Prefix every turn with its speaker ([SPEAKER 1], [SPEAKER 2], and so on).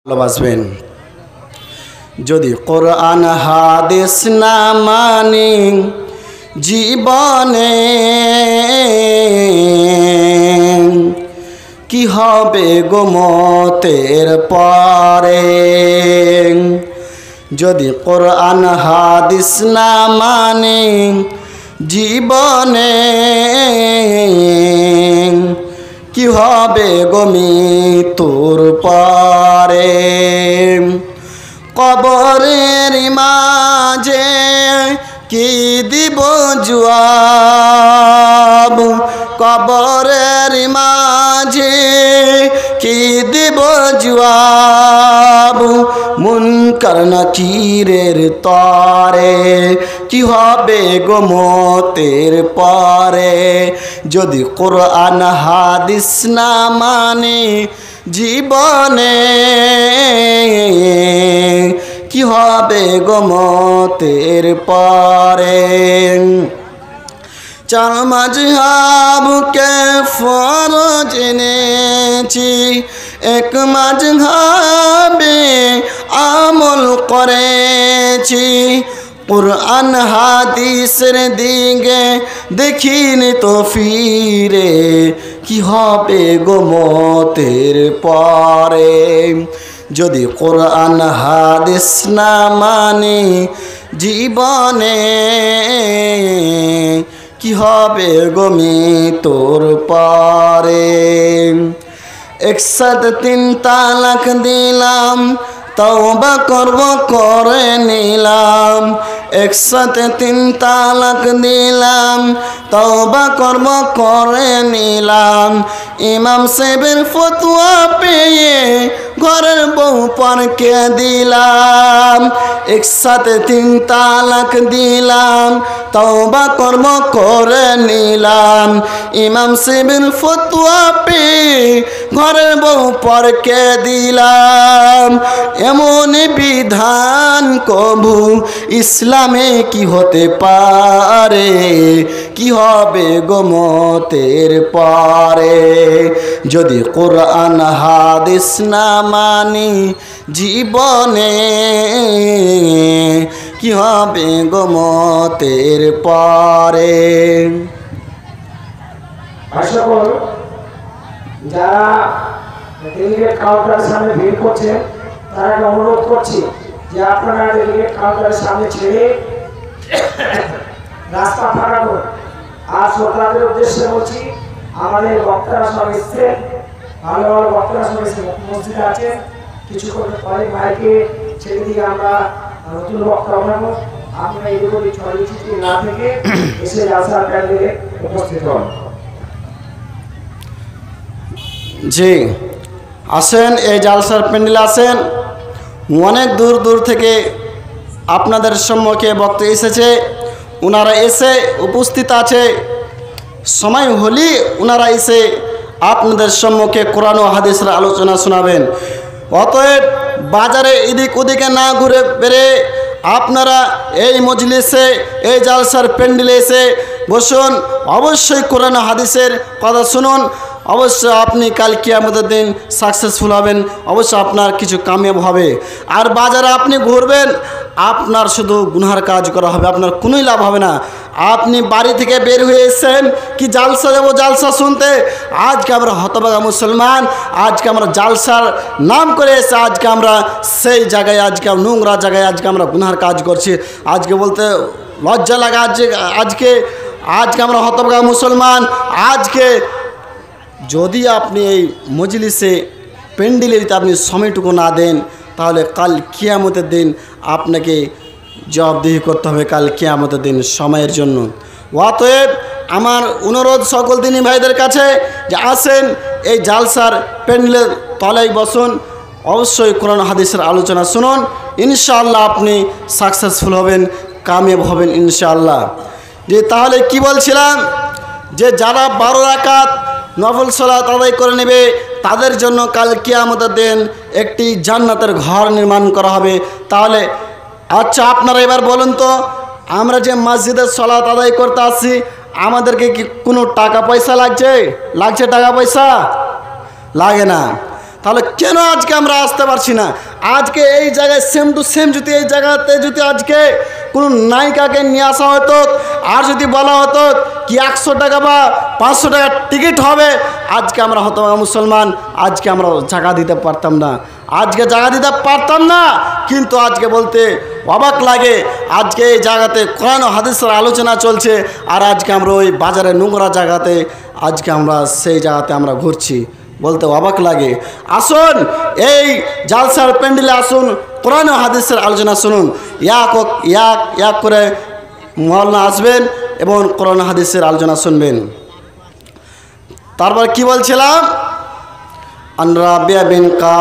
[SPEAKER 1] ভালোবাসবেন। যদি কোরআন হাদিস না মানি জীবনে কি হবে গো মতের পরে। যদি কোরআন হাদিস না মানি জীবনে কি হবে গো মৃত্যুর পরে। কবরের মাঝে কি দিব জবাব, কবরের মাঝে কি দিব জবাব। মুনকার নাকিরের তরে কি হবে গো মতের পরে। যদি কোরআন হাদিস না মানে জীবনে কি হবে গো মতের পরে। চার মাযহাবকে ফরজ এনেছি, এক মাযহাবে আমল করেছি। কুরআন হাদিসের দিকে দেখিনি তো ফিরে কি হবে গো মতের পরে। যদি কোরআন হাদিস না মানি জীবনে কি হবে গো মৃত্যুর পরে। একসাথে 3 তালাক দিলাম, তওবা করব করে নিলাম। একসাথে 3 তালাক দিলাম, তওবা করব করে নিলাম। ইমাম সাহেবের ফতোয়া পেয়ে ঘরের বউ পরকে দিলাম। একসাথে 3 তালাক দিলাম, তওবা করব করে নিলাম। ইমাম সাহেবের ফতোয়া পেয়ে ঘরের বউ পরকে দিলাম। এমন বিধান কবু ইসলামে কি হতে পারে। কি হবে গো মতের পরে। যদি কোরআন হাদিস না মানি জীবনে কি হবে গো মতের পরে।
[SPEAKER 2] সকল যারা ডেলিগেট কাউন্টারের সামনে ভিড় করছে তারা অনুরোধ করছি যে আপনারা ডেলিগেট কাউন্টারের সামনে ছেড়ে রাস্তা ফাঁকা করুন। আর শ্রোতাদের উদ্দেশ্যে বলছি, আমাদের বক্তারা সব এসছে, ভালো ভালো বক্তারা সব এসছে, মসজিদে আছে। কিছুক্ষণ পরে ভাইকে ছেড়ে দিয়ে আমরা নতুন বক্তা বানাবো। আপনারা এদিকে ছড়িয়ে ছিটিয়ে না থেকে এসে রাস্তার প্যান্ডেলে উপস্থিত হন।
[SPEAKER 1] জি আসেন, এই জালসার প্যান্ডেলে আসেন। অনেক দূর দূর থেকে আপনাদের সম্মুখে বক্তা এসেছে। ওনারা এসে উপস্থিত আছে, সময় হলে ওনারা এসে আপনাদের সম্মুখে কোরআন ও হাদিসের আলোচনা শোনাবেন। অতএব বাজারে এদিক ওদিকে না ঘুরে বেড়ে আপনারা এই মজলিসে, এই জালসার প্যান্ডেলে এসে বসুন। অবশ্যই কোরআন ও হাদিসের কথা শুনুন। অবশ্যই আপনি কাল কিয়ামতের দিন সাকসেসফুল হবেন, অবশ্যই আপনার কিছু কামিয়াব হবে। আর বাজারে আপনি ঘুরবেন, আপনার শুধু গুনহার কাজ করা হবে, আপনার কোনোই লাভ হবে না। আপনি বাড়ি থেকে বের হয়ে এসেছেন কি জালসা যাবো, জালসা শুনতে। আজকে আমরা হতভাগা মুসলমান, আজকে আমরা জালসার নাম করে এসে আজকে আমরা সেই জায়গায়, আজকে নোংরা জায়গায় আজকে আমরা গুনহার কাজ করছি। আজকে বলতে লজ্জা লাগা, আজকে আমরা হতভাগা মুসলমান। আজকে যদি আপনি এই মজলিসে প্যান্ডেলে যদি আপনি সময়টুকু না দেন, তাহলে কাল কিয়ামতের দিন আপনাকে জবাবদিহি করতে হবে, কাল কিয়ামতের দিন সময়ের জন্য। অতএব আমার অনুরোধ সকল দিনী ভাইদের কাছে যে আসেন, এই জালসার প্যান্ডেলের তলায় বসুন, অবশ্যই কোরআন হাদিসের আলোচনা শুনুন। ইনশাআল্লাহ আপনি সাকসেসফুল হবেন, কামিয়াব হবেন ইনশাআল্লাহ। যে তাহলে কি বলছিলাম, যে যারা 12 রাকাত নফল সালাত আদায় করে নেবে তাদের জন্য কাল কিয়ামতের দিন একটি জান্নাতের ঘর নির্মাণ করা হবে। তাহলে আচ্ছা আপনারা এবার বলুন তো, আমরা যে মসজিদের সালাত আদায় করতে আসি আমাদের কি কোনো টাকা পয়সা লাগছে? টাকা পয়সা লাগে না। তাহলে কেন আজকে আমরা আসতে পারছি না? আজকে এই জায়গায় সেম টু সেম যদি এই জায়গাতে যদি আজকে কোনো নায়িকাকে নিয়ে আসা হতো, আর যদি বলা হতো কি 100 টাকা বা 500 টাকা টিকিট হবে, আজকে আমরা হতভাগা মুসলমান, আজকে আমরা জায়গা দিতে পারতাম না, আজকে জায়গা দিতে পারতাম না। কিন্তু আজকে বলতে অবাক লাগে, আজকে এই জায়গাতে কোরআন ও হাদিসের আলোচনা চলছে, আর আজকে আমরা ওই বাজারে নোংরা জায়গাতে আজকে আমরা সেই জায়গাতে আমরা ঘুরছি, বলতে অবাক লাগে। আসুন এই জালসার প্যান্ডেলে আসুন, কোরআন ও হাদিসের আলোচনা শুনুন। এক করে মহল্লা আসবেন এবং কোরআন হাদিসের আলোচনা শুনবেন। তারপর কি বলছিলাম, আন রাবিয়া বিন কা